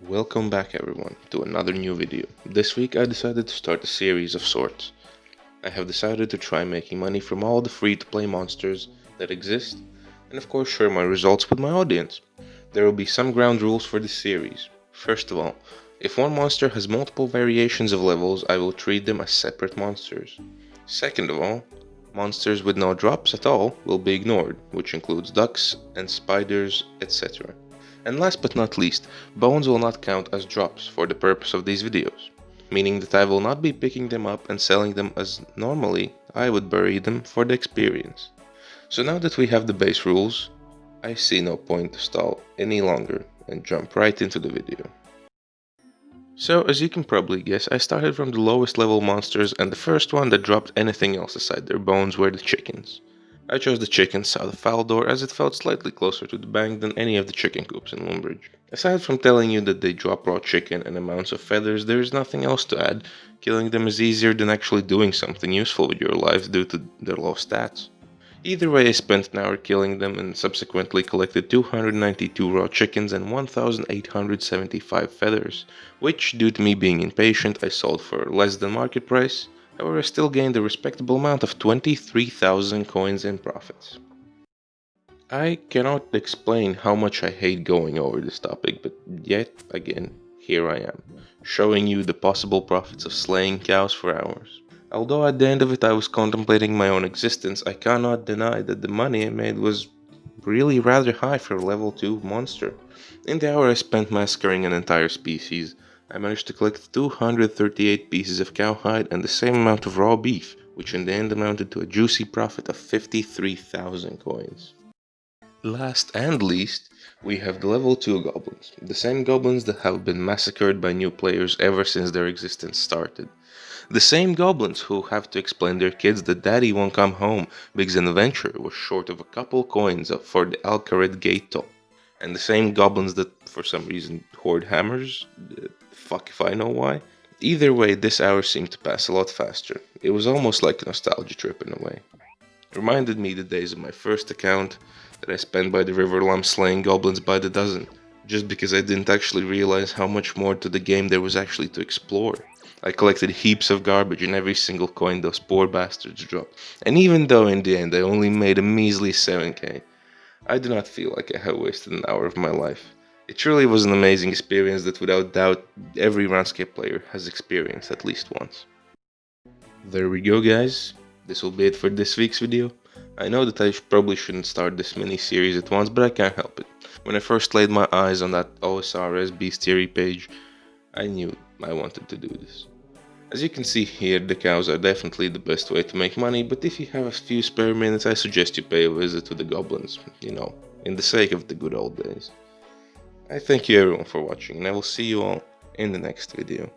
Welcome back everyone to another new video. This week I decided to start a series of sorts. I have decided to try making money from all the free to play monsters that exist and of course share my results with my audience. There will be some ground rules for this series. First of all, if one monster has multiple variations of levels, I will treat them as separate monsters. Second of all, monsters with no drops at all will be ignored, which includes ducks and spiders, etc. And last but not least, bones will not count as drops for the purpose of these videos, meaning that I will not be picking them up and selling them as normally I would bury them for the experience. So now that we have the base rules, I see no point to stall any longer and jump right into the video. So as you can probably guess, I started from the lowest level monsters and the first one that dropped anything else aside their bones were the chickens. I chose the chickens south of Faldor as it felt slightly closer to the bank than any of the chicken coops in Lumbridge. Aside from telling you that they drop raw chicken and amounts of feathers, there is nothing else to add. Killing them is easier than actually doing something useful with your life due to their low stats. Either way, I spent an hour killing them and subsequently collected 292 raw chickens and 1875 feathers, which, due to me being impatient, I sold for less than market price. However, I still gained a respectable amount of 23,000 coins in profits. I cannot explain how much I hate going over this topic, but yet again, here I am, showing you the possible profits of slaying cows for hours. Although at the end of it I was contemplating my own existence, I cannot deny that the money I made was really rather high for a level 2 monster. In the hour I spent massacring an entire species, I managed to collect 238 pieces of cowhide and the same amount of raw beef, which in the end amounted to a juicy profit of 53,000 coins. Last and least, we have the level 2 goblins, the same goblins that have been massacred by new players ever since their existence started. The same goblins who have to explain their kids that daddy won't come home because an adventure was short of a couple coins for the Alcared gate toll. And the same goblins that for some reason hoard hammers, fuck if I know why. Either way, this hour seemed to pass a lot faster. It was almost like a nostalgia trip in a way. It reminded me the days of my first account that I spent by the river Lum slaying goblins by the dozen, just because I didn't actually realize how much more to the game there was actually to explore. I collected heaps of garbage and every single coin those poor bastards dropped, and even though in the end I only made a measly 7k, I do not feel like I have wasted an hour of my life. It truly was an amazing experience that without doubt every RuneScape player has experienced at least once. There we go guys, this will be it for this week's video. I know that I probably shouldn't start this mini series at once, but I can't help it. When I first laid my eyes on that OSRS bestiary page, I knew I wanted to do this. As you can see here, the cows are definitely the best way to make money, but if you have a few spare minutes, I suggest you pay a visit to the goblins, in the sake of the good old days. I thank you everyone for watching, and I will see you all in the next video.